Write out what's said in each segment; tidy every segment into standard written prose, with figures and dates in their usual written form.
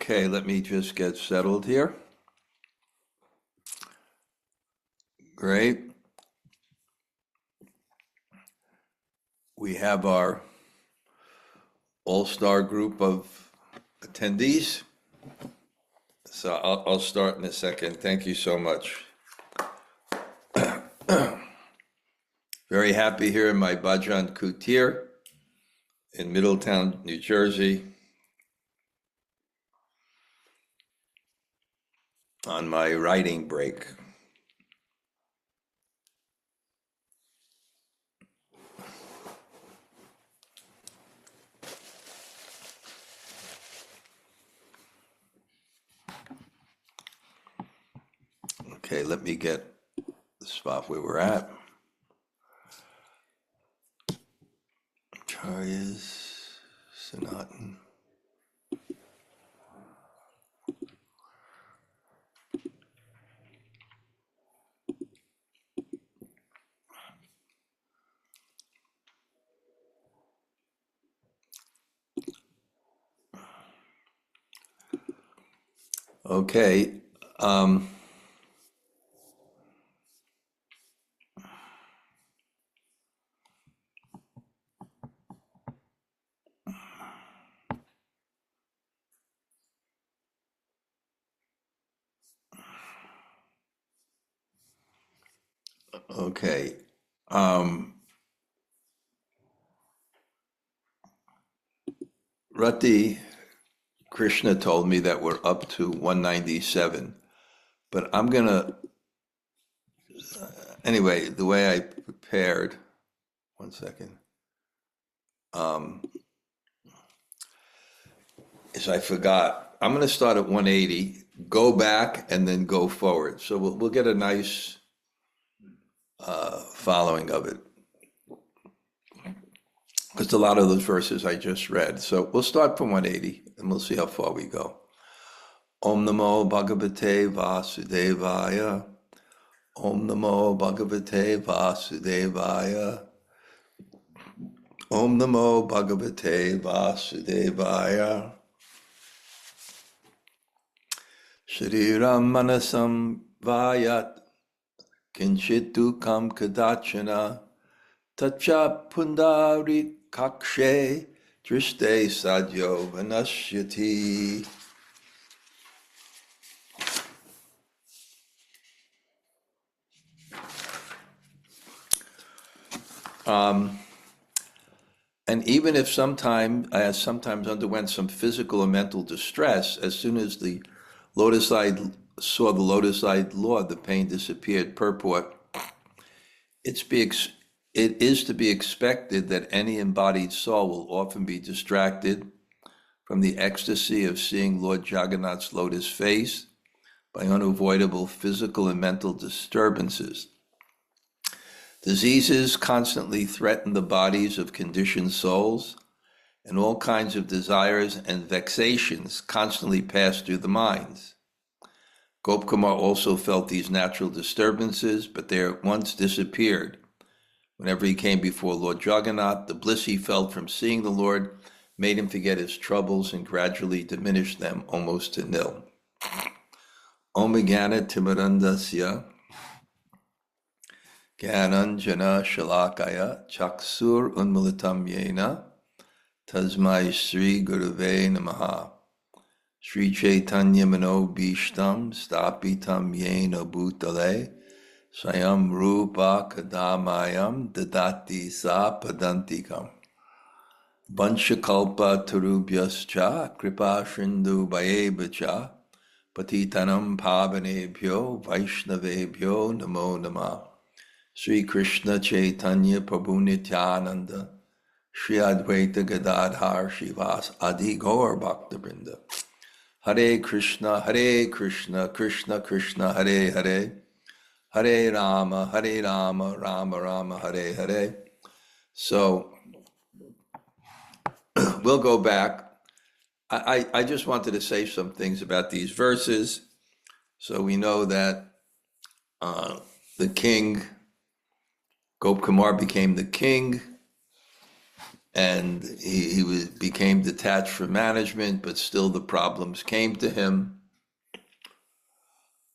Okay, let me just get settled here. Great. We have our all-star group of attendees. So I'll start in a second. Thank you so much. Very happy here in my Bhajan Kutir in Middletown, New Jersey, on my writing break. Okay, let me get the spot where we're at. Acharyas, Sanatan. Okay. Okay. Rati Krishna told me that we're up to 197, but I'm gonna, anyway, the way I prepared, one second, is I forgot. I'm gonna start at 180, go back, and then go forward. So we'll get a nice following of it, because a lot of those verses I just read. So we'll start from 180, and we'll see how far we go. Om Namo Bhagavate Vasudevaya. Om Namo Bhagavate Vasudevaya. Om Namo Bhagavate Vasudevaya. Śrī-puṇḍarīkākṣe mānasaṁ vayat kiñcid duḥkhaṁ kadācana tacha puṇḍarīkākṣe dṛṣṭe sadyo vinaśyati. And even if I sometimes underwent some physical or mental distress, as soon as the lotus-eyed saw the lotus-eyed Lord, the pain disappeared. Purport: it is to be expected that any embodied soul will often be distracted from the ecstasy of seeing Lord Jagannath's lotus face by unavoidable physical and mental disturbances. Diseases constantly threaten the bodies of conditioned souls, and all kinds of desires and vexations constantly pass through the minds. Gopkumar also felt these natural disturbances, but they at once disappeared. Whenever he came before Lord Jagannath, the bliss he felt from seeing the Lord made him forget his troubles and gradually diminished them almost to nil. Om Jnana Timirandasya Gyananjana Shalakaya Chaksur Unmilitam Yena Tasmai Sri Gurave Namaha. Sri Chaitanya Mano Bhishtam Stapitam Yena Bhutale Swayam Rupa Kadamayam Dadati Sa Padantikam. Vanchakalpa Tarubhyascha Kripa Shindu Bhayevacha Patitanam Pavanebhyo Vaishnavebhyo Namo Namah. Sri Krishna Chaitanya Prabhu Nityananda Shri Advaita Gadadhar Shivas Adi Gaur Bhakta Vrinda. Hare Krishna, Krishna Krishna, Hare Hare, Hare Rama, Rama Rama, Hare Hare. So we'll go back. I just wanted to say some things about these verses. So we know that the king, Gopkumar became the king. and he became detached from management, but still the problems came to him.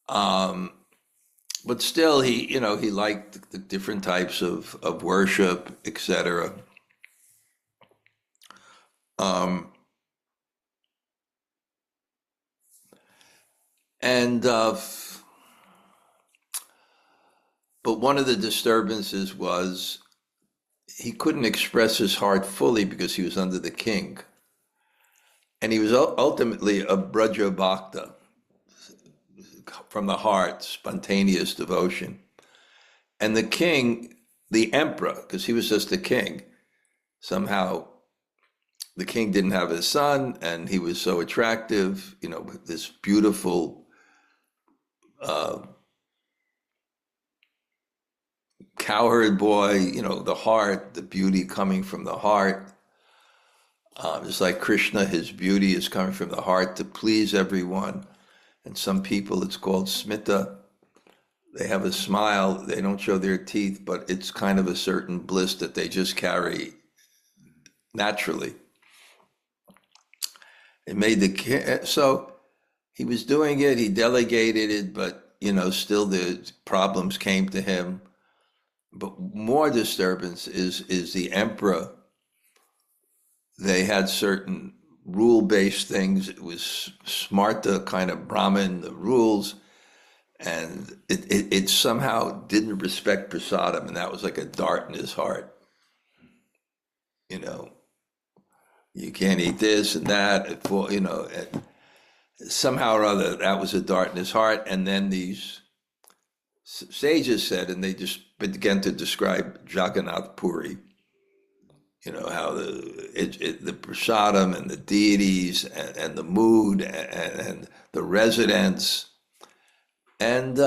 But still, he liked the different types of worship, etc. But one of the disturbances was he couldn't express his heart fully because he was under the king. And he was ultimately a Bṛhad-bhāgavatāmṛta, from the heart, spontaneous devotion. And the king, the emperor, because he was just the king, somehow the king didn't have a son, and he was so attractive, this beautiful cowherd boy, the heart, the beauty coming from the heart. Just like Krishna, his beauty is coming from the heart to please everyone. And some people, it's called smita. They have a smile, they don't show their teeth, but it's kind of a certain bliss that they just carry naturally. It made so he was doing it, he delegated it, but still the problems came to him. But more disturbance is the emperor. They had certain rule-based things. It was smarta, kind of Brahmin, the rules, and it somehow didn't respect prasadam, and that was like a dart in his heart. You can't eat this and that. Somehow or other, that was a dart in his heart. And then these sages said, and they just began to describe Jagannath Puri, how the prasadam and the deities and the mood and the residents. And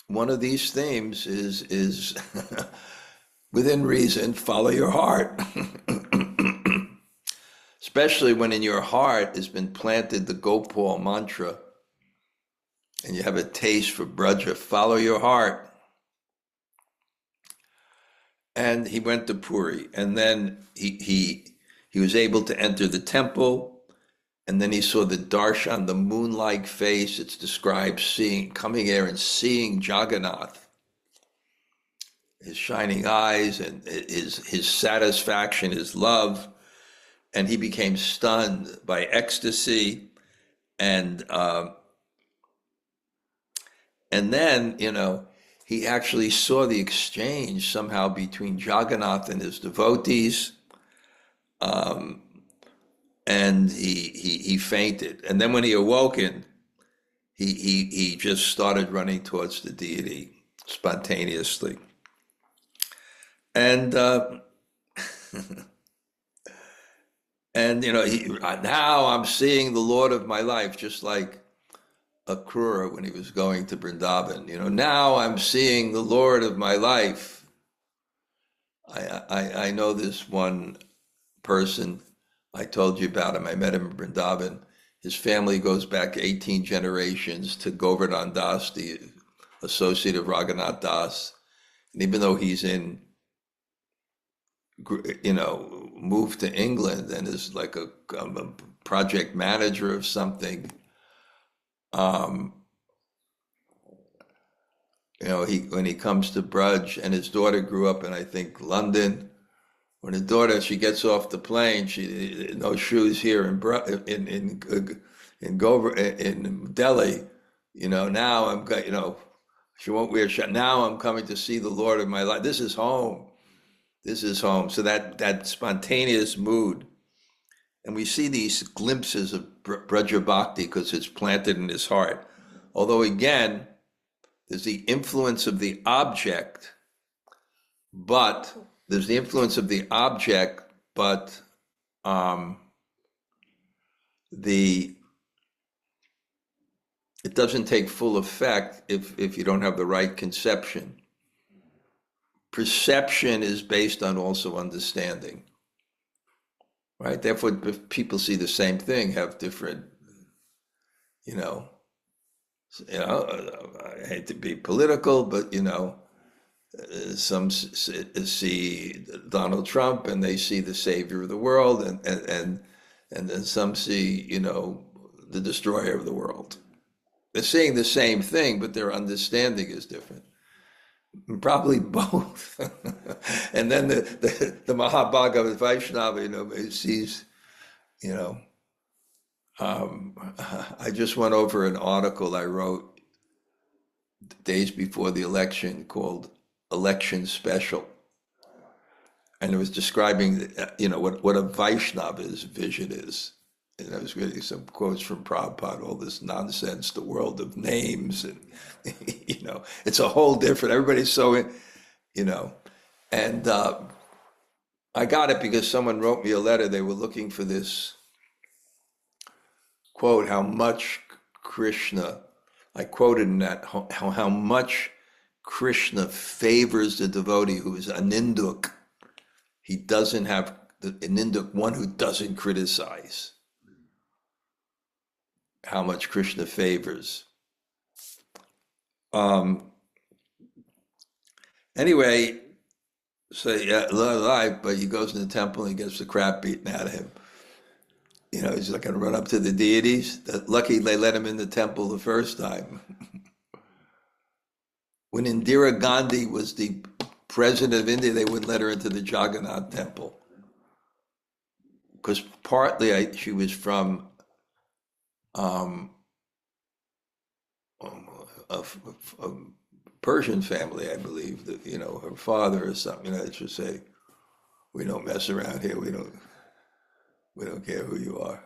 one of these themes is within reason, follow your heart. Especially when in your heart has been planted the Gopal mantra and you have a taste for Braja, follow your heart. And he went to Puri, and then he was able to enter the temple, and then he saw the darshan, the moon-like face. It's described coming there and seeing Jagannath, his shining eyes and his satisfaction, his love. And he became stunned by ecstasy, and then he actually saw the exchange somehow between Jagannath and his devotees, and he fainted. And then when he awoken, he just started running towards the deity spontaneously, and. And now I'm seeing the Lord of my life, just like Akrura when he was going to Vrindavan. Now I'm seeing the Lord of my life. I know this one person, I told you about him. I met him in Vrindavan. His family goes back 18 generations to Govardhan Das, the associate of Raghunath Das. And even though he's moved to England and is like a project manager of something. When he comes to Braj, and his daughter grew up in, I think, London. When his daughter, she gets off the plane, she no shoes here in Delhi. Now I'm she won't wear shoes. Now I'm coming to see the Lord of my life. This is home. This is home. So that spontaneous mood. And we see these glimpses of Braja Bhakti because it's planted in his heart. Although again, there's the influence of the object, but it doesn't take full effect if you don't have the right conception. Perception is based on also understanding, right? Therefore, if people see the same thing, have different, I hate to be political, but some see Donald Trump and they see the savior of the world, and then some see, the destroyer of the world. They're saying the same thing, but their understanding is different. Probably both. And then the Mahabhagavad Vaishnava, sees, I just went over an article I wrote days before the election called Election Special. And it was describing, what a Vaishnava's vision is. And I was reading some quotes from Prabhupada, all this nonsense, the world of names, and, it's a whole different, everybody's so, and I got it because someone wrote me a letter. They were looking for this quote, how much Krishna, I quoted in that, how much Krishna favors the devotee who is a ninduk. He doesn't have a ninduk, one who doesn't criticize. How much Krishna favors. Anyway, so yeah, life, but he goes in the temple and he gets the crap beaten out of him. He's not going to run up to the deities. Lucky they let him in the temple the first time. When Indira Gandhi was the president of India, they wouldn't let her into the Jagannath temple. Because partly she was from a Persian family, I believe, that, her father or something, it should say, we don't mess around here, we don't care who you are.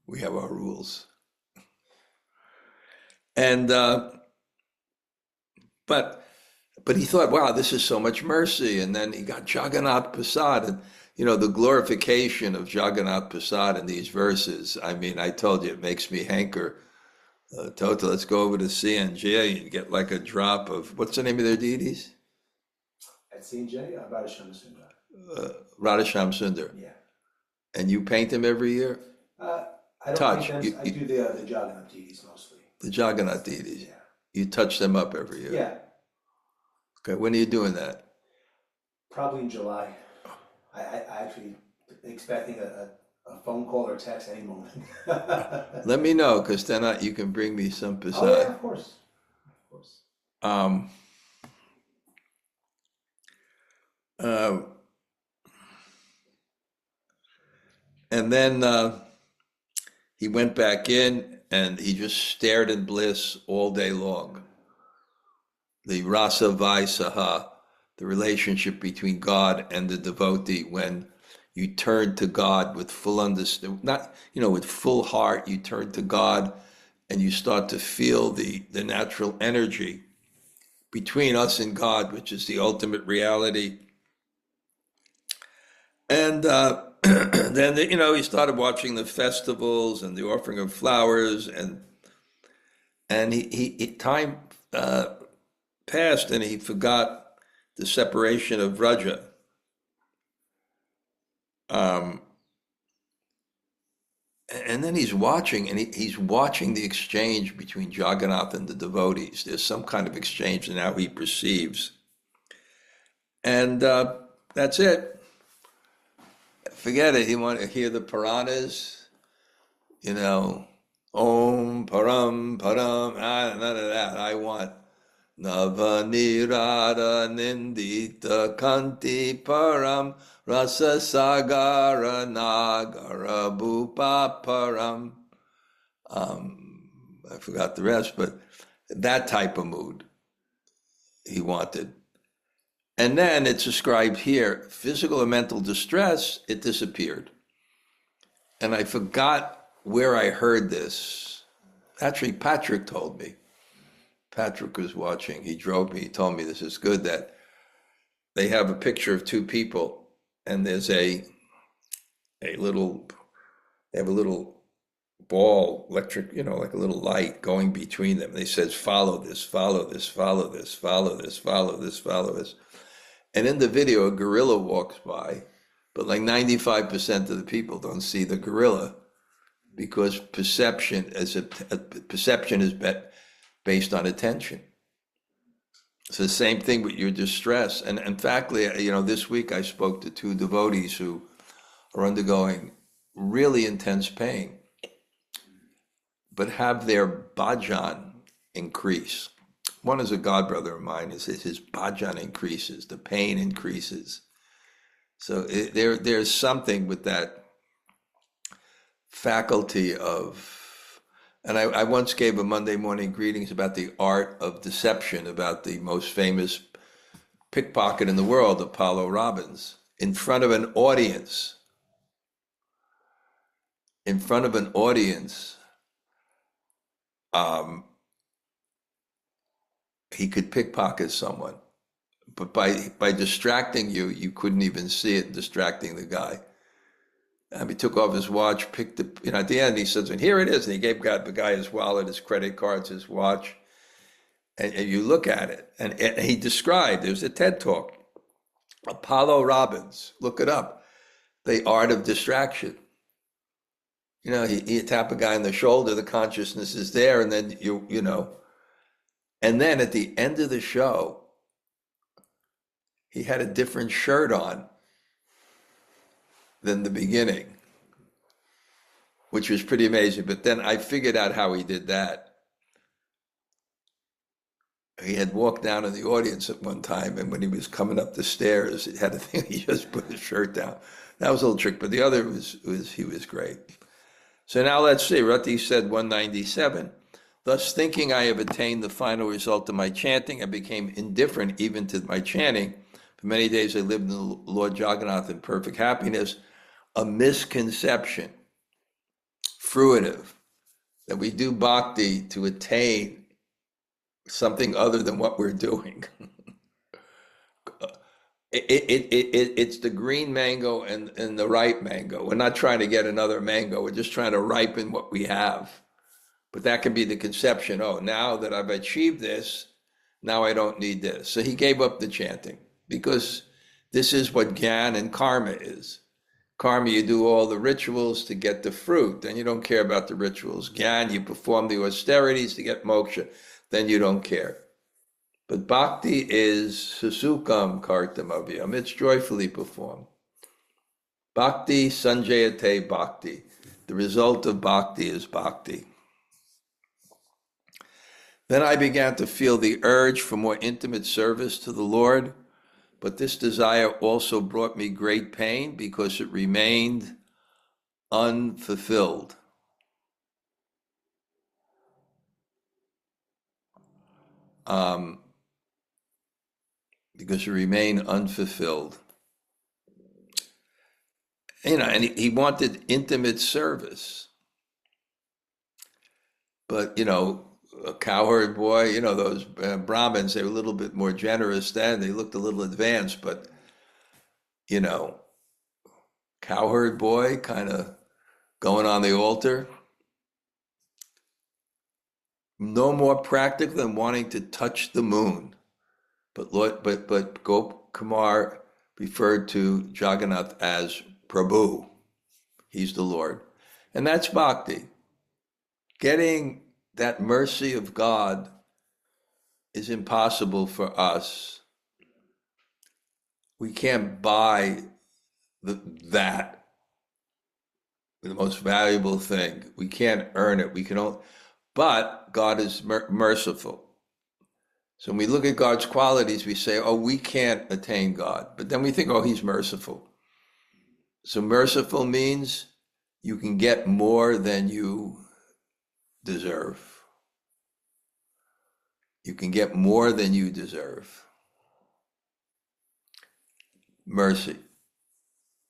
We have our rules. And but he thought, wow, this is so much mercy. And then he got Jagannath Prasad, and the glorification of Jagannath Prasad in these verses. I mean, I told you, it makes me hanker. Tota, let's go over to CNJ and get like a drop of, what's the name of their deities? At CNJ, Radhasham Sundar. Radhasham Sundar. Yeah. And you paint them every year? I don't paint them. I do the Jagannath deities mostly. The Jagannath deities? Yeah. You touch them up every year? Yeah. Okay, when are you doing that? Probably in July. I actually expecting a phone call or text any moment. Let me know, because then you can bring me some Prasad. Oh yeah, of course. And then he went back in and he just stared in bliss all day long. The rasa vaisaha, the relationship between God and the devotee, when you turn to God with full understanding, not, with full heart, you turn to God and you start to feel the natural energy between us and God, which is the ultimate reality. And then, he started watching the festivals and the offering of flowers, and he time passed and he forgot the separation of Vraja. And then he's watching, and he's watching the exchange between Jagannath and the devotees. There's some kind of exchange in how he perceives. And that's it. Forget it. You want to hear the Puranas, Om Param Param, none of that. I want Navanirada Nindita Kanti Param Rasa Sagara Nagara Bhupa Param. I forgot the rest, but that type of mood he wanted. And then it's described here, physical and mental distress, it disappeared. And I forgot where I heard this. Actually, Patrick told me. Patrick was watching. He drove me. He told me this is good, that they have a picture of two people, and there's they have a little ball, electric, like a little light going between them. They says, follow this, follow this, follow this, follow this, follow this, follow this. And in the video, a gorilla walks by, but like 95% of the people don't see the gorilla, because perception is based on attention. It's the same thing with your distress. And in fact, this week I spoke to two devotees who are undergoing really intense pain, but have their bhajan increase. One is a godbrother of mine. His bhajan increases, the pain increases. So there's something with that faculty of, and I once gave a Monday morning greetings about the art of deception, about the most famous pickpocket in the world, Apollo Robbins, in front of an audience. He could pickpocket someone, but by distracting you, you couldn't even see it, distracting the guy. He took off his watch, picked at the end he says, and here it is. And he gave the guy his wallet, his credit cards, his watch. And you look at it, and he described, there's a TED Talk, Apollo Robbins, look it up, the art of distraction. He tap a guy on the shoulder, the consciousness is there, and then and then at the end of the show, he had a different shirt on than the beginning, which was pretty amazing. But then I figured out how he did that. He had walked down in the audience at one time, and when he was coming up the stairs, he had a thing, he just put his shirt down. That was a little trick, but the other he was great. So now let's see, Rati said 197, thus thinking I have attained the final result of my chanting, I became indifferent even to my chanting. For many days I lived in the Lord Jagannath in perfect happiness. A misconception, fruitive, that we do bhakti to attain something other than what we're doing. It's the green mango and the ripe mango. We're not trying to get another mango. We're just trying to ripen what we have. But that can be the conception. Oh, now that I've achieved this, now I don't need this. So he gave up the chanting because this is what Gyan and karma is. Karma, you do all the rituals to get the fruit. Then you don't care about the rituals. Gyan, you perform the austerities to get moksha. Then you don't care. But bhakti is susukham kartamavyam. It's joyfully performed. Bhakti sanjayate bhakti. The result of bhakti is bhakti. Then I began to feel the urge for more intimate service to the Lord, but this desire also brought me great pain because it remained unfulfilled. Because it remained unfulfilled. And he wanted intimate service. But, a cowherd boy, those Brahmins, they were a little bit more generous then. They looked a little advanced, but, cowherd boy kind of going on the altar. No more practical than wanting to touch the moon. But Gop Kumar referred to Jagannath as Prabhu. He's the Lord. And that's bhakti. Getting that mercy of God is impossible for us. We can't buy that, the most valuable thing. We can't earn it. But God is merciful. So when we look at God's qualities, we say, oh, we can't attain God. But then we think, oh, he's merciful. So merciful means you can get more than you deserve. You can get more than you deserve. Mercy.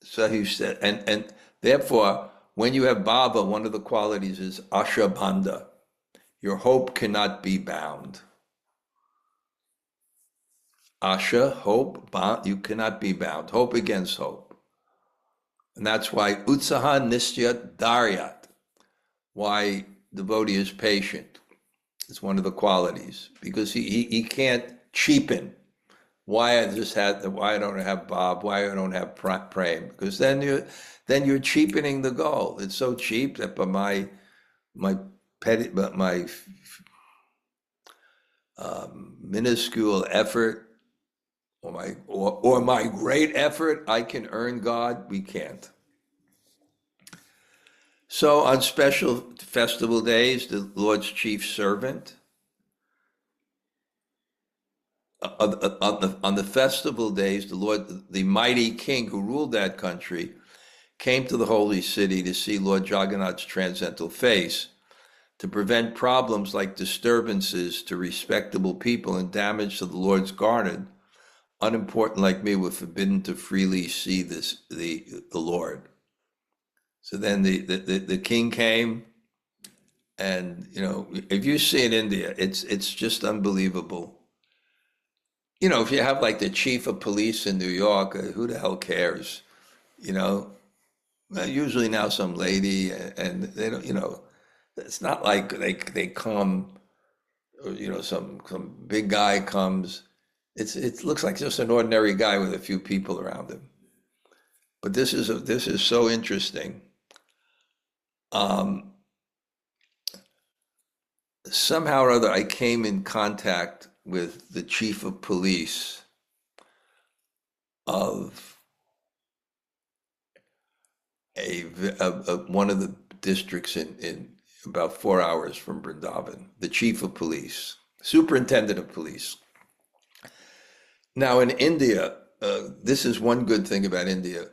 So he said, and therefore, when you have bhava, one of the qualities is ashabandha. Your hope cannot be bound. Asha, hope, bound, you cannot be bound. Hope against hope. And that's why utsaha nisyat dharyat, why devotee is patient. It's one of the qualities, because he can't cheapen why I don't have Bob, why I don't have Prem, because then you're cheapening the goal. It's so cheap that by my minuscule effort or my great effort, I can earn God. We can't. So on special festival days, the Lord's chief servant, on the festival days, the mighty king who ruled that country, came to the holy city to see Lord Jagannath's transcendental face, to prevent problems like disturbances to respectable people and damage to the Lord's garden. Unimportant like me were forbidden to freely see the Lord. So then the king came, and if you see in India, it's just unbelievable. If you have like the chief of police in New York, who the hell cares? Usually now some lady, and they don't. It's not like they come, or some big guy comes. It looks like just an ordinary guy with a few people around him. But this is so interesting. Somehow or other, I came in contact with the chief of police of one of the districts in about 4 hours from Vrindavan, the chief of police, superintendent of police. Now in India, this is one good thing about India.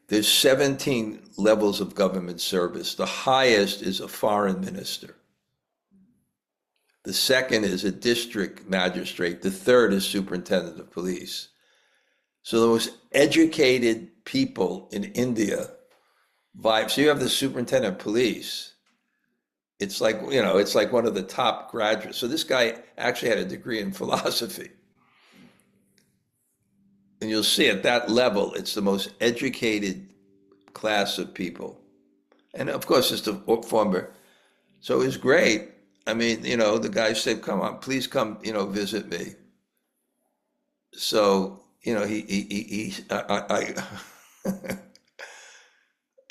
There's 17 levels of government service. The highest is a foreign minister. The second is a district magistrate. The third is superintendent of police. So the most educated people in India vibe. So you have the superintendent of police. It's like, it's like one of the top graduates. So this guy actually had a degree in philosophy. And you'll see at that level, it's the most educated class of people. And of course, it's the former. So it was great. I mean, the guy said, come on, please come, visit me. So,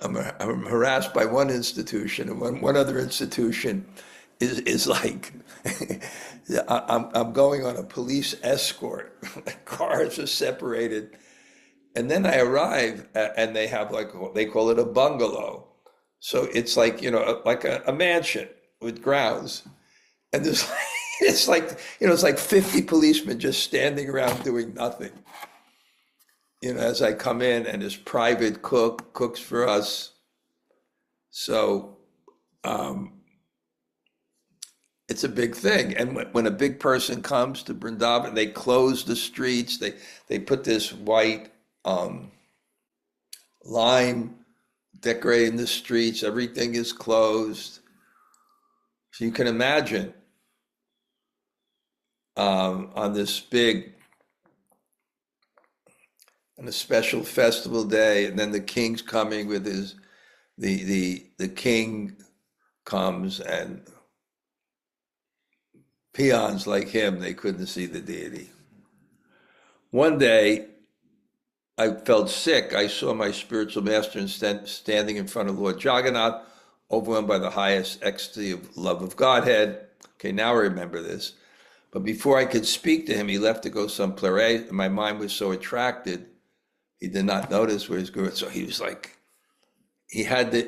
I'm harassed by one institution, and one other institution is like, I'm going on a police escort. Cars are separated. And then I arrive and they have they call it a bungalow. So it's like, like a mansion with grounds. And there's it's like 50 policemen just standing around doing nothing. As I come in, and his private cook cooks for us. So it's a big thing. And when a big person comes to Vrindavan, they close the streets. They put this white lime decorating the streets. Everything is closed. So you can imagine on a special festival day, and then the king's coming with the king comes, and peons like him, they couldn't see the deity. One day, I felt sick. I saw my spiritual master standing in front of Lord Jagannath, overwhelmed by the highest ecstasy of love of Godhead. Okay, now I remember this. But before I could speak to him, he left to go someplace. My mind was so attracted, he did not notice where he's going. So he was like, he had to,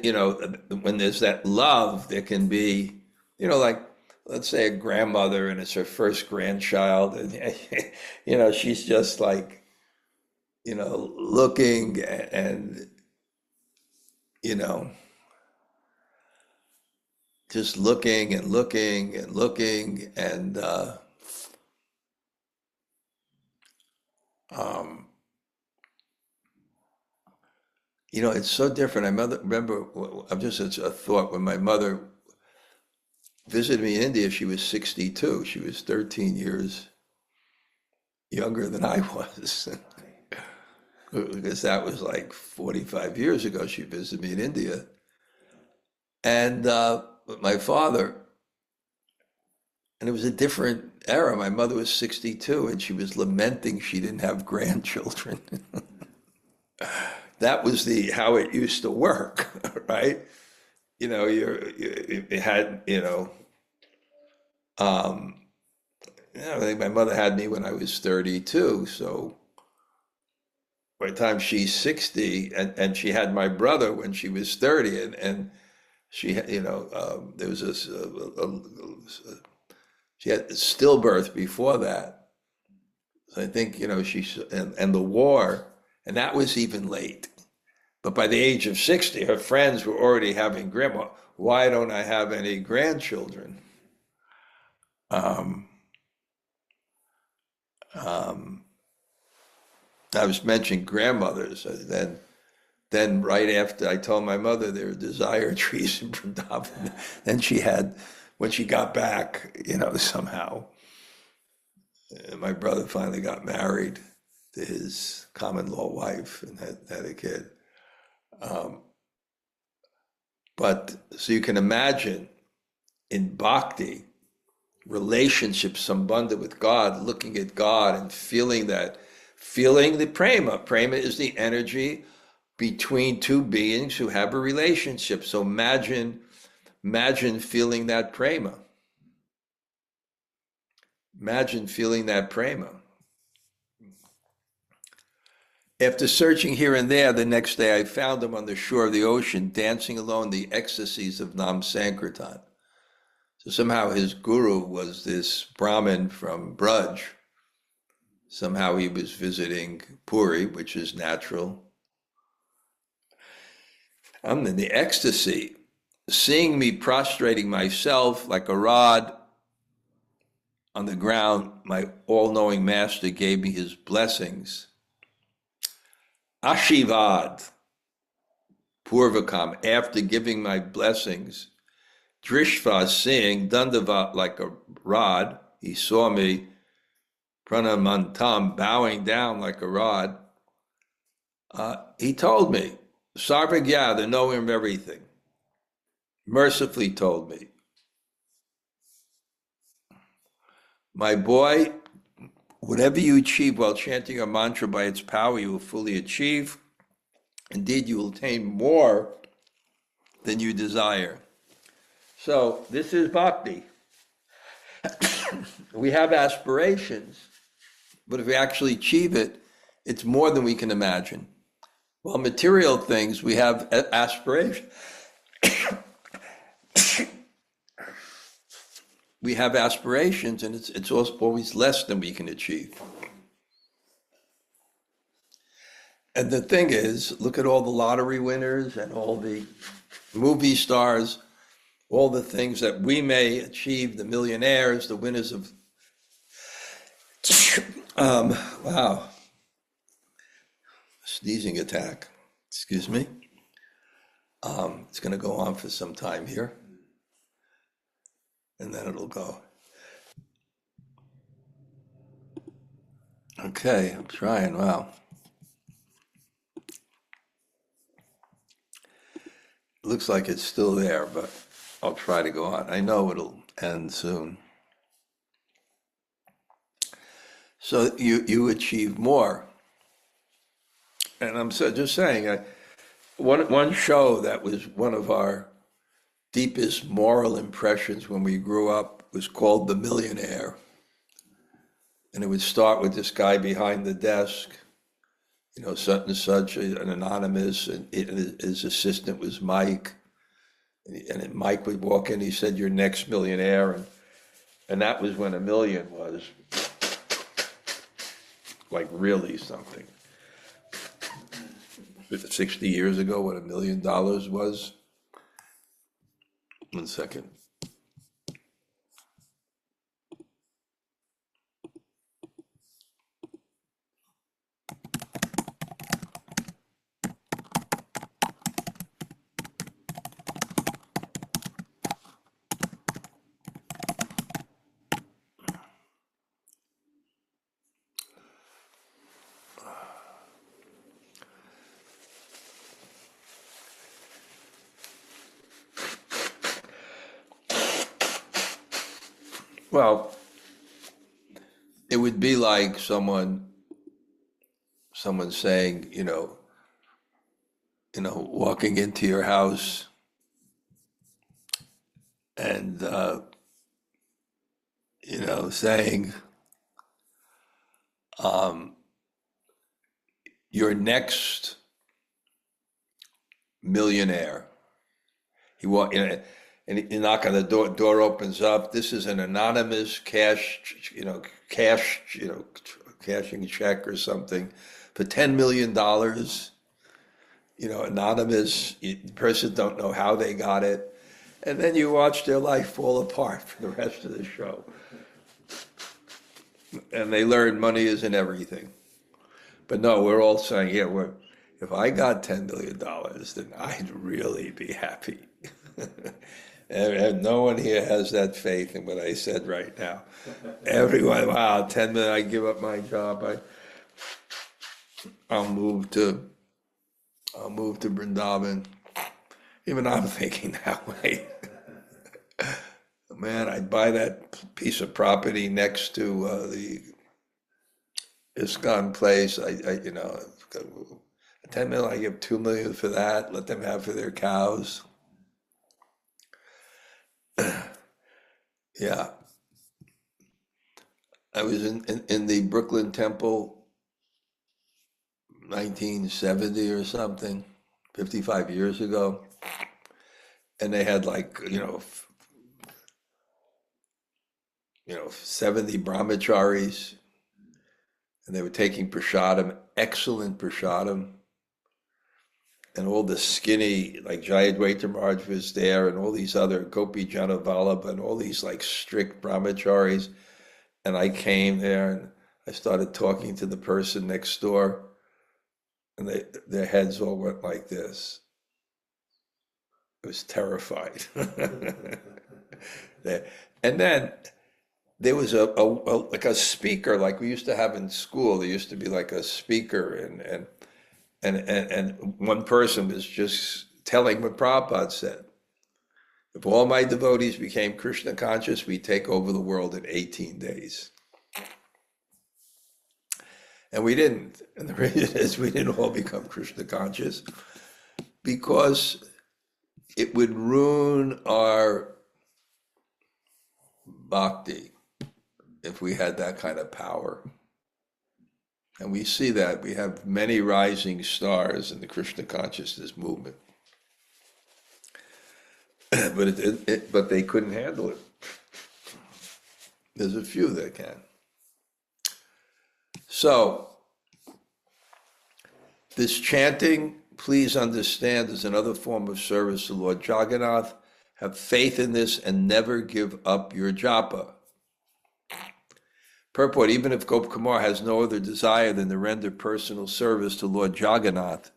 when there's that love, there can be, like, let's say a grandmother and it's her first grandchild, and, she's just like, looking and, just looking and looking and looking. And, it's so different. I remember, I'm just a thought, when my mother visited me in India, she was 62. She was 13 years younger than I was. Because that was like 45 years ago, she visited me in India. And my father, and it was a different era. My mother was 62, and she was lamenting she didn't have grandchildren. That was how it used to work, right? You had, I think my mother had me when I was 32, so by the time she's 60, and she had my brother when she was 30, and she had, there was this, she had stillbirth before that. So I think, and the war, and that was even late. But by the age of 60, her friends were already having grandma. Why don't I have any grandchildren? Um, um, I was mentioning grandmothers. Then right after I told my mother there were desire trees in Vrindavan, then she had, when she got back, somehow, my brother finally got married to his common law wife and had a kid. But so you can imagine in bhakti, relationship sambandha with God, looking at God and feeling the prema. Prema is the energy between two beings who have a relationship. So imagine feeling that prema. Imagine feeling that prema. After searching here and there, the next day I found him on the shore of the ocean, dancing alone the ecstasies of Nam Sankirtan. So somehow his guru was this Brahmin from Braj. Somehow he was visiting Puri, which is natural. I'm in the ecstasy, seeing me prostrating myself like a rod on the ground. My all-knowing master gave me his blessings. Ashivad, Purvakam, after giving my blessings, Drishva, seeing Dandavat like a rod, he saw me, Pranamantam, bowing down like a rod. He told me, Sarvagya, the knower of everything, mercifully told me, my boy, whatever you achieve while chanting a mantra by its power, you will fully achieve. Indeed, you will attain more than you desire. So this is bhakti. We have aspirations, but if we actually achieve it, it's more than we can imagine. Well, material things, we have aspirations. We have aspirations, and it's always less than we can achieve. And the thing is, look at all the lottery winners and all the movie stars, all the things that we may achieve, the millionaires, the winners of, wow, sneezing attack, excuse me. It's going to go on for some time here, and then it'll go. Okay, I'm trying, wow. Looks like it's still there, but I'll try to go on. I know it'll end soon. So you achieve more. And I'm just saying, one show that was one of our deepest moral impressions when we grew up was called The Millionaire. And it would start with this guy behind the desk, such and such, an anonymous, and his assistant was Mike. And Mike would walk in, he said, "Your next millionaire." And that was when $1 million was like really something. 60 years ago, what $1 million was. 1 second. Well, it would be like someone saying, walking into your house and, saying, Your next millionaire. You knock on the door opens up. This is an anonymous cashing check or something for $10 million. Anonymous. The person don't know how they got it, and then you watch their life fall apart for the rest of the show, and they learn money isn't everything. But no, we're all saying, if I got $10 million, then I'd really be happy. And no one here has that faith in what I said right now. Everyone, wow, 10 million, I give up my job. I'll move to Vrindavan. Even I'm thinking that way. Man, I'd buy that piece of property next to the ISKCON place. 10 million, I give 2 million for that. Let them have for their cows. Yeah. I was in the Brooklyn Temple, 1970 or something, 55 years ago, and they had 70 brahmacharis, and they were taking prasadam, excellent prasadam. And all the skinny, like Jayadvaita Maharaj was there, and all these other Gopi Jana Vallabha, and all these strict brahmacharis. And I came there, and I started talking to the person next door, and their heads all went like this. I was terrified. And then there was a speaker, like we used to have in school. There used to be a speaker, and one person was just telling what Prabhupada said. If all my devotees became Krishna conscious, we take over the world in 18 days. And we didn't. And the reason is we didn't all become Krishna conscious because it would ruin our bhakti if we had that kind of power. And we see that. We have many rising stars in the Krishna consciousness movement. But they couldn't handle it. There's a few that can. So, this chanting, please understand, is another form of service to Lord Jagannath. Have faith in this and never give up your japa. Purport, even if Gopkumar has no other desire than to render personal service to Lord Jagannath,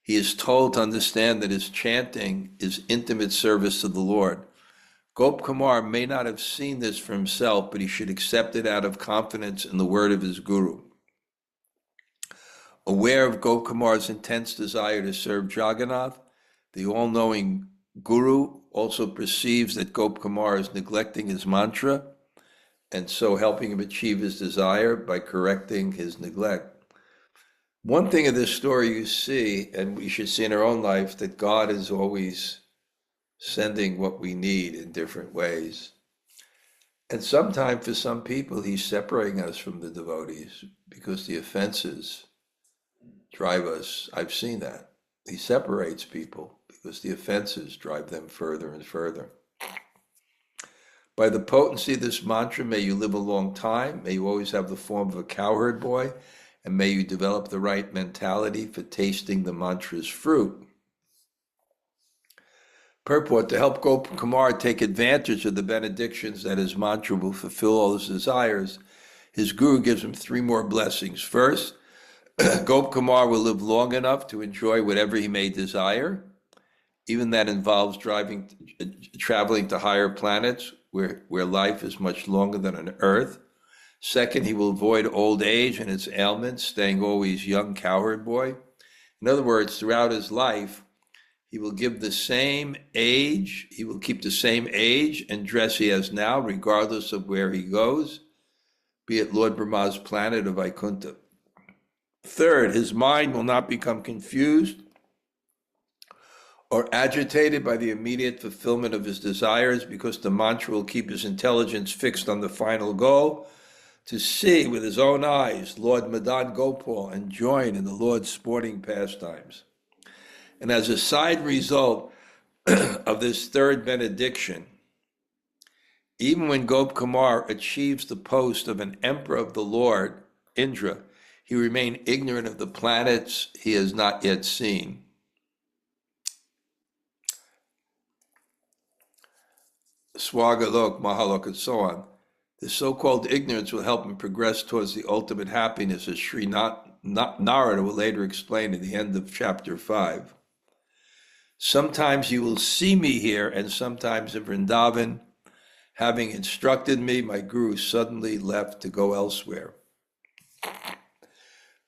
he is told to understand that his chanting is intimate service to the Lord. Gopkumar may not have seen this for himself, but he should accept it out of confidence in the word of his guru. Aware of Gopkumar's intense desire to serve Jagannath, the all-knowing guru also perceives that Gopkumar is neglecting his mantra, and so helping him achieve his desire by correcting his neglect. One thing in this story you see, and we should see in our own life, that God is always sending what we need in different ways. And sometimes for some people, he's separating us from the devotees because the offenses drive us. I've seen that. He separates people because the offenses drive them further and further. By the potency of this mantra, may you live a long time, may you always have the form of a cowherd boy, and may you develop the right mentality for tasting the mantra's fruit. Purport, to help Gopkumar take advantage of the benedictions that his mantra will fulfill all his desires, his guru gives him 3 more blessings. First, Gopkumar will live long enough to enjoy whatever he may desire, even that involves traveling to higher planets where life is much longer than on Earth. Second, he will avoid old age and its ailments, staying always young cowherd boy. In other words, throughout his life, he will keep the same age and dress he has now, regardless of where he goes, be it Lord Brahma's planet or Vaikuntha. Third, his mind will not become confused or agitated by the immediate fulfillment of his desires, because the mantra will keep his intelligence fixed on the final goal, to see with his own eyes Lord Madan Gopal and join in the Lord's sporting pastimes. And as a side result of this third benediction, even when Gop Kumar achieves the post of an emperor of the Lord, Indra, he remained ignorant of the planets he has not yet seen. Swagalok, Mahalok, and so on. This so-called ignorance will help him progress towards the ultimate happiness, as Sri Narada will later explain in the end of chapter 5. Sometimes you will see me here, and sometimes in Vrindavan. Having instructed me, my guru suddenly left to go elsewhere.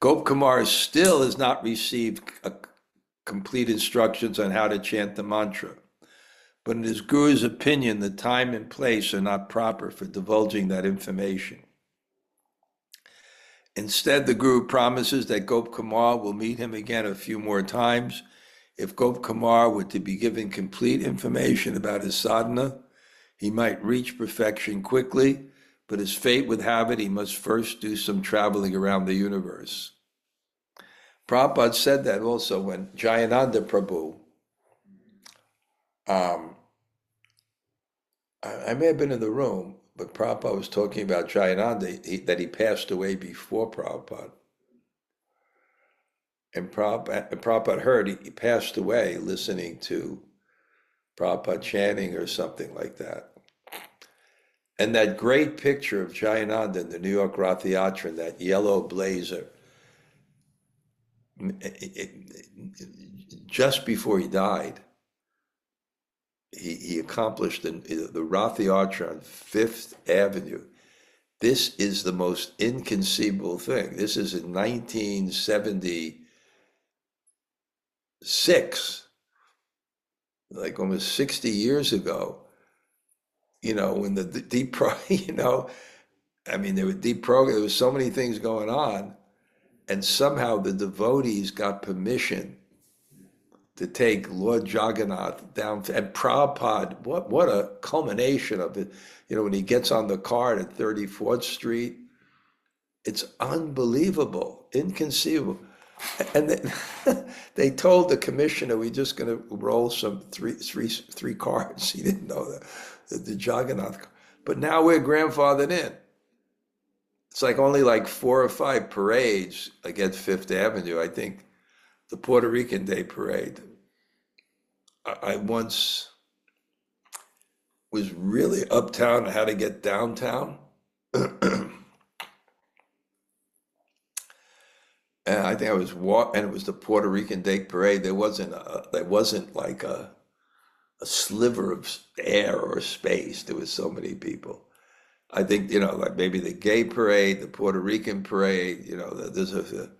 Gop Kumar still has not received complete instructions on how to chant the mantra. But in his guru's opinion, the time and place are not proper for divulging that information. Instead, the guru promises that Gop Kumar will meet him again a few more times. If Gop Kumar were to be given complete information about his sadhana, he might reach perfection quickly, but as fate would have it, he must first do some traveling around the universe. Prabhupada said that also when Jayananda Prabhu, I may have been in the room, but Prabhupada was talking about Jayananda, that he passed away before Prabhupada. And Prabhupada heard he passed away listening to Prabhupada chanting or something like that. And that great picture of Jayananda in the New York Rath Yatra in that yellow blazer, just before he died, he accomplished the Rath Yatra on Fifth Avenue. This is the most inconceivable thing. This is in 1976, like almost 60 years ago. When the deep, there were deep programs, there was so many things going on, and somehow the devotees got permission to take Lord Jagannath down, and Prabhupada, what a culmination of it. When he gets on the cart at 34th Street, it's unbelievable, inconceivable. And they told the commissioner, we're just going to roll some three carts. He didn't know that. The Jagannath, but now we're grandfathered in. It's like only like 4 or 5 parades against Fifth Avenue. I think the Puerto Rican Day Parade. I once was really uptown on how to get downtown. And I think I was and it was the Puerto Rican Day Parade. There wasn't like a sliver of air or space. There was so many people. I think, like maybe the gay parade, the Puerto Rican parade, there's a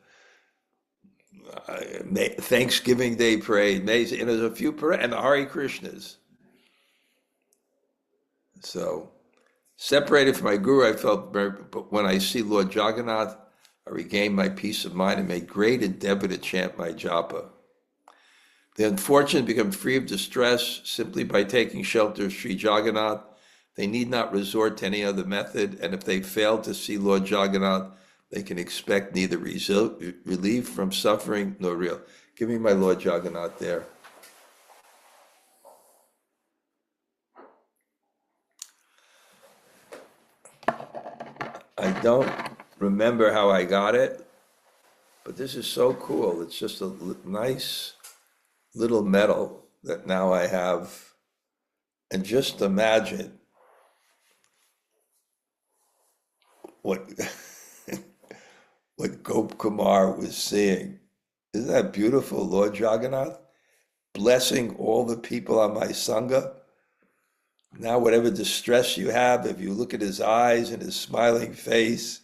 Thanksgiving Day parade, there's a few parades, and the Hare Krishnas. So, separated from my guru, I felt but when I see Lord Jagannath, I regained my peace of mind and made great endeavor to chant my japa. The unfortunate become free of distress simply by taking shelter of Sri Jagannath. They need not resort to any other method, and if they fail to see Lord Jagannath, they can expect neither relief from suffering nor real. Give me my Lord Jagannath there. I don't remember how I got it, but this is so cool. It's just a nice little medal that now I have. And just imagine what Gop Kumar was seeing. Isn't that beautiful, Lord Jagannath? Blessing all the people on my Sanga. Now whatever distress you have, if you look at his eyes and his smiling face,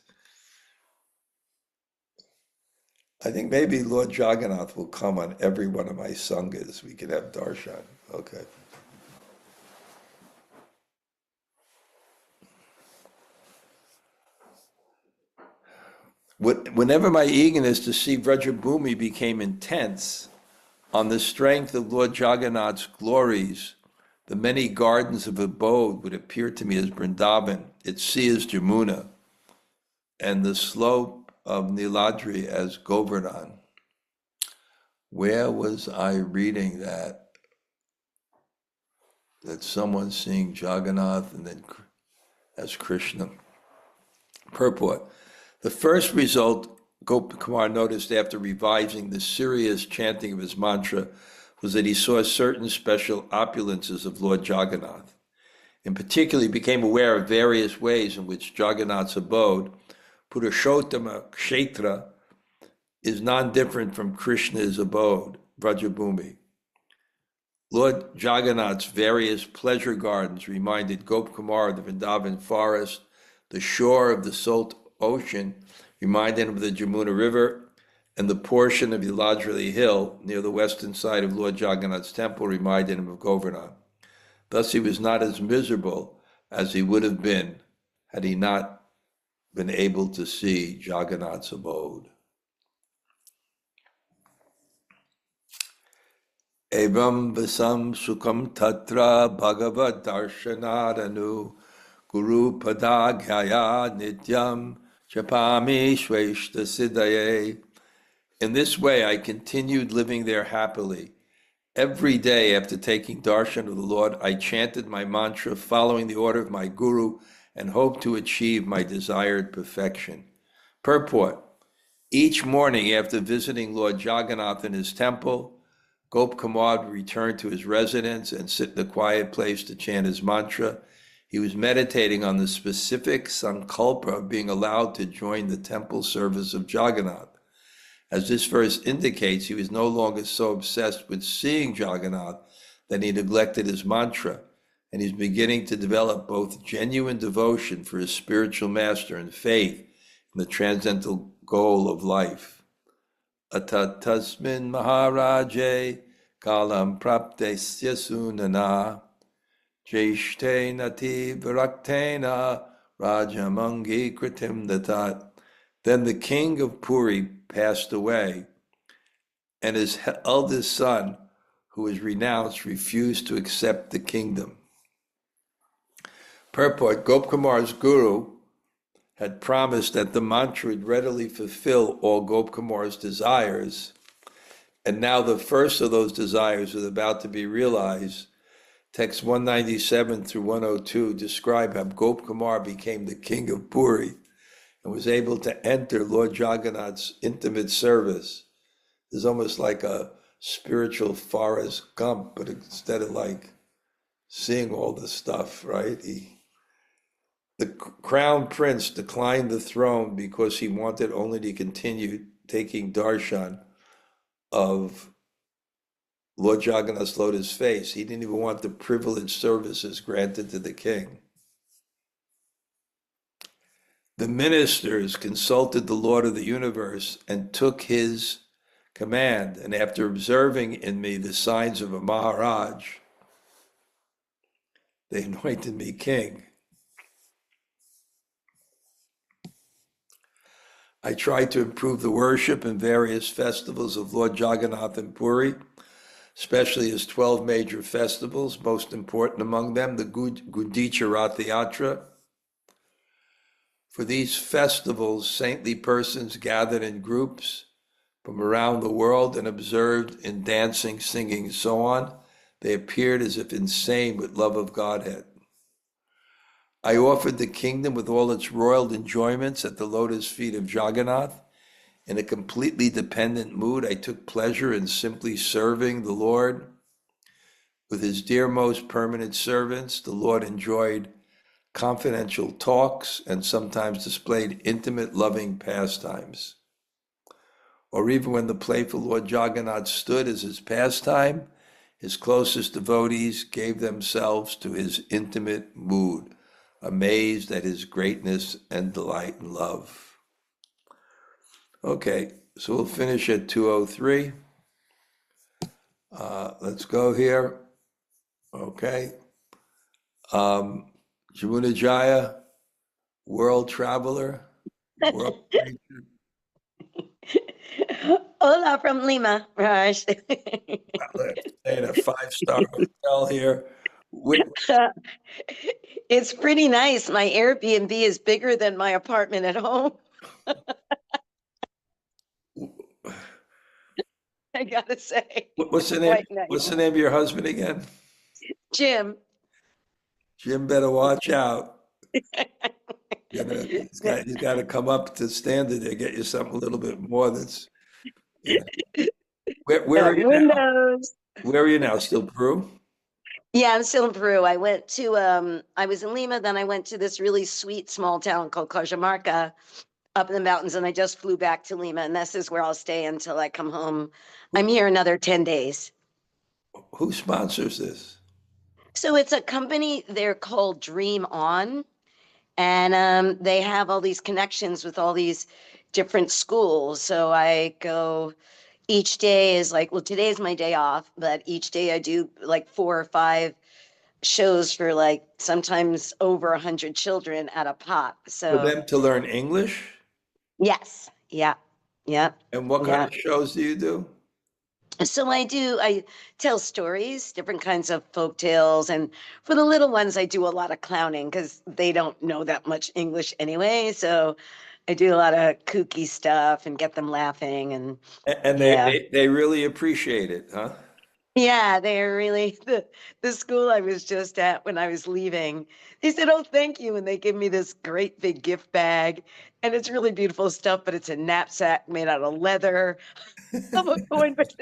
I think maybe Lord Jagannath will come on every one of my Sangas. We can have darshan. Okay. Whenever my eagerness to see Vrajabhumi became intense, on the strength of Lord Jagannath's glories, the many gardens of abode would appear to me as Vrindavan, its sea as Jamuna. and the slope of Niladri as Govardhan. Where was I reading that someone's seeing Jagannath and then as Krishna? Purport. The first result Gopakumar noticed after revising the serious chanting of his mantra was that he saw certain special opulences of Lord Jagannath. In particular, he became aware of various ways in which Jagannath's abode, Purushottama Kshetra, is non-different from Krishna's abode, Vrajabhumi. Lord Jagannath's various pleasure gardens reminded Gopakumar of the Vrindavan forest. The shore of the salt ocean reminded him of the Jamuna River, and the portion of Niladri Hill near the western side of Lord Jagannath's temple reminded him of Govardhan. Thus he was not as miserable as he would have been had he not been able to see Jagannath's abode. Evam vasam sukham tatra bhagavat darshanadanu guru padaghaya nityam chapami shveshta siddhaye. In this way I continued living there happily. Every day after taking darshan of the Lord, I chanted my mantra following the order of my guru and hoped to achieve my desired perfection. Purport. Each morning after visiting Lord Jagannath in his temple, Gopakumar would return to his residence and sit in a quiet place to chant his mantra. He was meditating on the specific sankalpa of being allowed to join the temple service of Jagannath. As this verse indicates, he was no longer so obsessed with seeing Jagannath that he neglected his mantra, and he's beginning to develop both genuine devotion for his spiritual master and faith in the transcendental goal of life. Atatasmin maharaje kalam praptesya sunana jeshte nati viraktena rajamangi kritim datat. Then the king of Puri passed away, and his eldest son, who was renounced, refused to accept the kingdom. Purport. Gopakumar's guru had promised that the mantra would readily fulfill all Gopakumar's desires, and now the first of those desires was about to be realized. Texts 197 through 102 describe how Gopakumar became the king of Puri and was able to enter Lord Jagannath's intimate service. It's almost like a spiritual Forrest Gump, but instead of like seeing all the stuff, right? The crown prince declined the throne because he wanted only to continue taking darshan of Lord Jagannath's lotus face. He didn't even want the privileged services granted to the king. The ministers consulted the Lord of the universe and took his command, and after observing in me the signs of a Maharaj, they anointed me king. I tried to improve the worship and various festivals of Lord Jagannath in Puri, especially his 12 major festivals, most important among them, the Gundicha Rath Yatra. For these festivals, saintly persons gathered in groups from around the world and observed in dancing, singing, and so on. They appeared as if insane with love of Godhead. I offered the kingdom with all its royal enjoyments at the lotus feet of Jagannath. In a completely dependent mood, I took pleasure in simply serving the Lord. With his dearmost permanent servants, the Lord enjoyed confidential talks and sometimes displayed intimate, loving pastimes. Or even when the playful Lord Jagannath stood as his pastime, his closest devotees gave themselves to his intimate mood, amazed at his greatness and delight and love. Okay, so we'll finish at 203. Let's go here. Okay. Jamuna Jaya, world traveler, world Hola from Lima, Raj. staying at a 5-star hotel here. It's pretty nice. My Airbnb is bigger than my apartment at home. I gotta say. What's the name? Quite nice. What's the name of your husband again? Jim. Jim better watch out. He's got to come up to standard there, get you something a little bit more that's, you know. Where are you now? Windows. Where are you now? Still Peru? Yeah, I'm still in Peru. I went to I was in Lima, then I went to this really sweet small town called Cajamarca up in the mountains, and I just flew back to Lima, and this is where I'll stay until I come home. I'm here another 10 days. Who sponsors this? So it's a company, they're called Dream On, and they have all these connections with all these different schools. So I go each day is like, well, today is my day off, but each day I do like 4 or 5 shows for like sometimes over 100 children at a pop. For So them to learn English? yes, yeah, yeah, And what kind yeah. of shows do you do? So I tell stories, different kinds of folk tales. And for the little ones, I do a lot of clowning because they don't know that much English anyway. So I do a lot of kooky stuff and get them laughing. And And yeah, they really appreciate it, huh? yeah, they're really the school I was just at when I was leaving. They said, "Oh, thank you," and they give me this great big gift bag, and it's really beautiful stuff. But it's a knapsack made out of leather. I'm a coin, but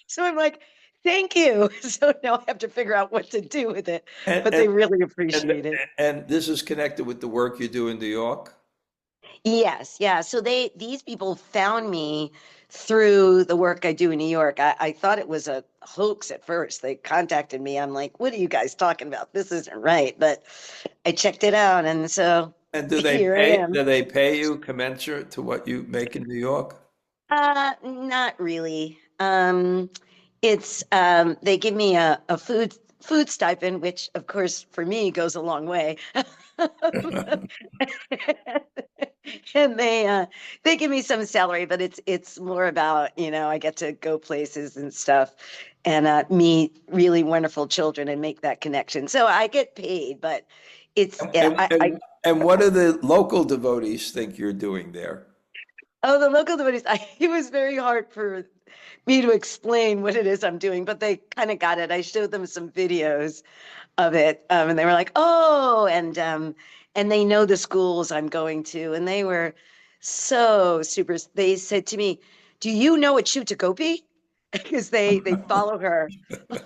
so I'm like, "Thank you." So now I have to figure out what to do with it. And, But and, they really and, appreciate it. and this is connected with the work you do in New York? Yes, yeah. So these people found me through the work I do in New York. I thought it was a hoax at first. They contacted me. I'm like, what are you guys talking about? This isn't right. But I checked it out, and so And here I am. do they pay you commensurate to what you make in New York? Not really. It's they give me a food stipend, which of course for me goes a long way. And they give me some salary, but it's more about, I get to go places and stuff and meet really wonderful children and make that connection. So I get paid, but it's And, I and, and what do the local devotees think you're doing there? oh, the local devotees, it was very hard for me to explain what it is I'm doing, but they kind of got it. I showed them some videos of it, and they were like, "Oh," and they know the schools I'm going to, and they were so super. They said to me, "Do you know a Gopi?" Because they follow her,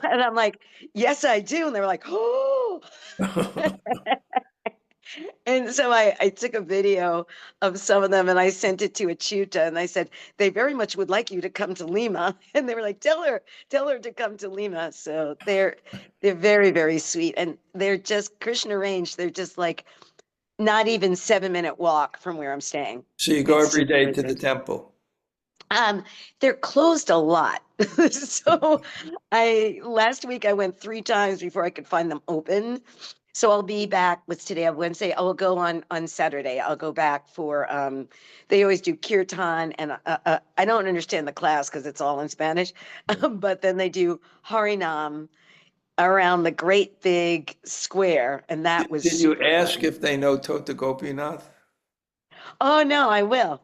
and I'm like, "Yes, I do," and they were like, "Oh." And so I took a video of some of them and I sent it to Achuta and I said, they very much would like you to come to Lima. And they were like, tell her to come to Lima. So they're very, very sweet. And they're just Krishna range. They're just like not even 7-minute walk from where I'm staying. So you go It's every day super to the good. temple? They're closed a lot. So last week I went 3 times before I could find them open. So I'll be back. What's today? Wednesday. I will go on Saturday. I'll go back for they always do kirtan, and I don't understand the class because it's all in Spanish. But then they do harinam around the great big square, and that was Did you super ask fun. if they know Tota Gopinath? Oh no, I will.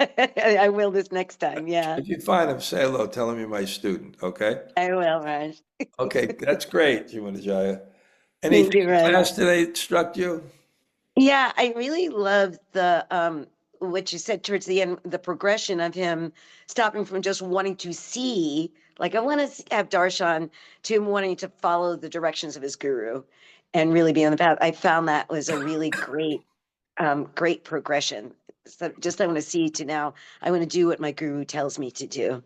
I will this next time. Yeah, If you find him, say hello. Tell him you're my student, okay? I will, Raj. Okay, that's great, Jivanajaya. Thank Anything you, in Raj. class today struck you? Yeah, I really love the what you said towards the end, the progression of him stopping from just wanting to see, like I want to have darshan, to him wanting to follow the directions of his guru and really be on the path. I found that was a really great progression. So just I want to see to now I want to do what my guru tells me to do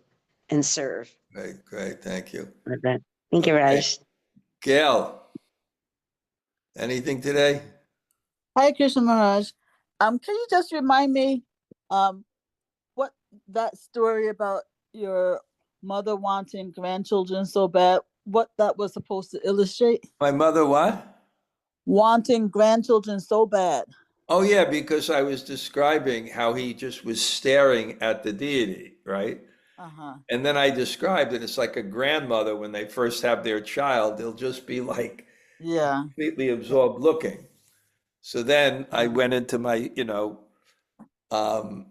and serve. Great, great, thank you. Like that. Thank you, Okay, Raj. Gail, anything today? Hi, Krishna Maharaj. Can you just remind me, what that story about your mother wanting grandchildren so bad, what that was supposed to illustrate? My mother what? Wanting grandchildren so bad. Oh yeah, because I was describing how he just was staring at the deity, right? Uh-huh. And then I described it, it's like a grandmother when they first have their child, they'll just be like Yeah. completely absorbed looking. So then I Uh-huh. went into my, um,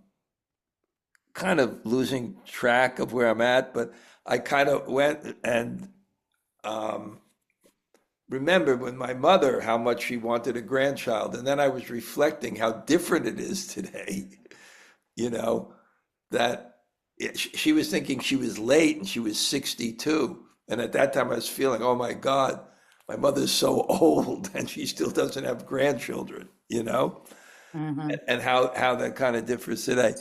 kind of losing track of where I'm at, but I kind of went and um, remembered with my mother how much she wanted a grandchild. And then I was reflecting how different it is today, you know, that she was thinking she was late and she was 62. And at that time I was feeling, oh my God, my mother's so old and she still doesn't have grandchildren, you know? Mhm. And how that kind of differs today.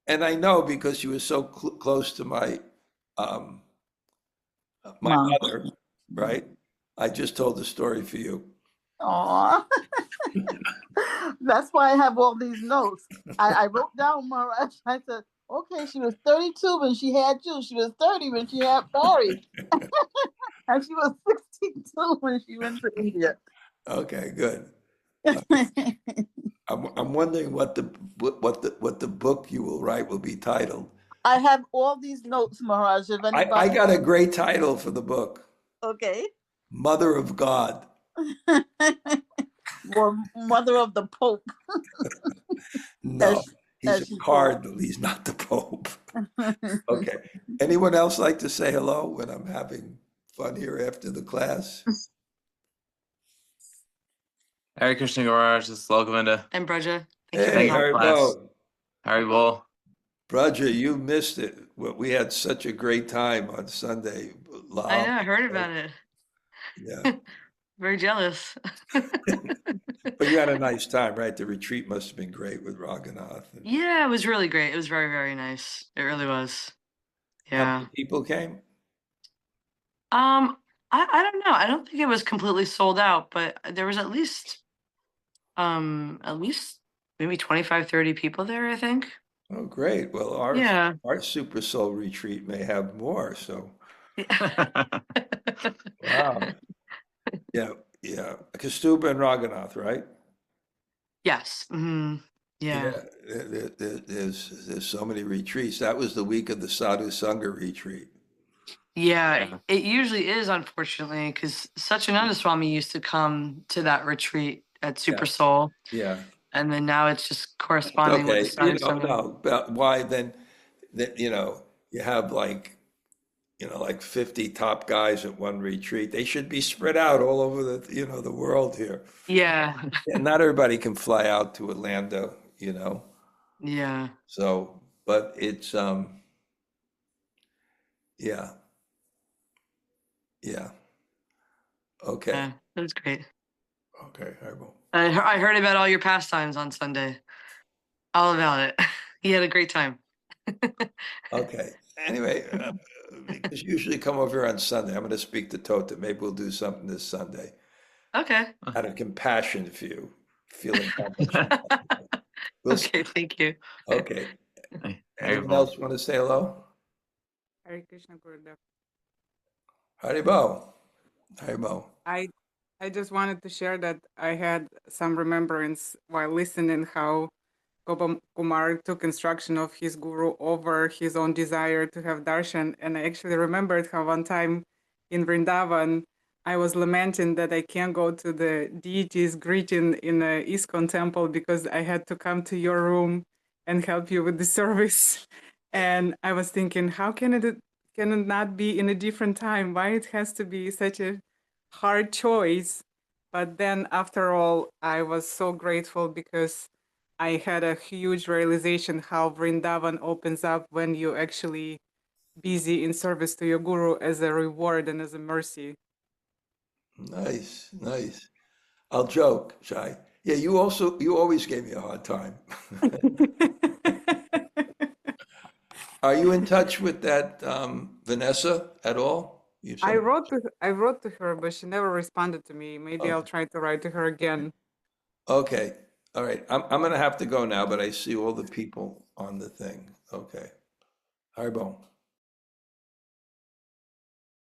And I know because she was so close to um, my Mom. mother, right? I just told the story for you. Aw. That's why I have all these notes. I wrote down Maharaj. I said, okay, she was 32 when she had you. She was 30 when she had Barry. And she was 62 when she went to India. Okay, good. I'm wondering what the book you will write will be titled. I have all these notes, Maharaj. If I anybody, got a great title for the book, okay. Mother of God. Or Mother of the Pope. No, he's as a she cardinal. He's not the Pope. Okay. Anyone else like to say hello when I'm having fun here after the class? Hare Krishna Gauraj, this is Lokavinda. And Bṛhad, thank you for Hey, the help. Haribo. Haribol. Roger, you missed it. We had such a great time on Sunday. I know, I heard about it. Yeah. Very jealous. But you had a nice time, right? The retreat must have been great with Raghunath. Yeah, it was really great. It was very, very nice. It really was. How Yeah. many people came? I don't know. I don't think it was completely sold out, but there was at least maybe 25, 30 people there, I think. Oh, great. Well, Yeah. our Super Soul retreat may have more. So, Yeah. wow. Yeah, yeah. Kastuba and Raghunath, right? Yes. Yeah. There's so many retreats. That was the week of the Sadhu Sanga retreat. Yeah, it usually is, unfortunately, because Satyananda Swami used to come to that retreat at Super Soul, Yeah. and then now it's just corresponding with the Okay. Sadhu Sanga. No, but why then, you have like 50 top guys at one retreat. They should be spread out all over the world here. Yeah, And not everybody can fly out to Orlando, yeah, So, but it's yeah, yeah. Okay. yeah. That was great. Okay, I will. I heard about all your pastimes on Sunday. All about it. He had a great time. Okay. Anyway, because you usually come over here on Sunday. I'm going to speak to Tota. Maybe we'll do something this Sunday Okay. out of compassion for you, feeling how much. We'll see. Okay, thank you. Okay. Anyone Haribol. else want to say hello? Hare Krishna Gurudev. Haribo. Haribo. I just wanted to share that I had some remembrance while listening how Kumar took instruction of his guru over his own desire to have darshan. And I actually remembered how one time in Vrindavan, I was lamenting that I can't go to the deity's greeting in the ISKCON temple because I had to come to your room and help you with the service. And I was thinking, how can it not be in a different time? Why it has to be such a hard choice? But then after all, I was so grateful because I had a huge realization how Vrindavan opens up when you actually busy in service to your guru as a reward and as a mercy. Nice, nice. I'll joke, Shai. Yeah, you always gave me a hard time. Are you in touch with that Vanessa at all? I wrote to her, but she never responded to me. Maybe Okay. I'll try to write to her again. Okay. All right. I'm gonna have to go now, but I see all the people on the thing. Okay. Haribo.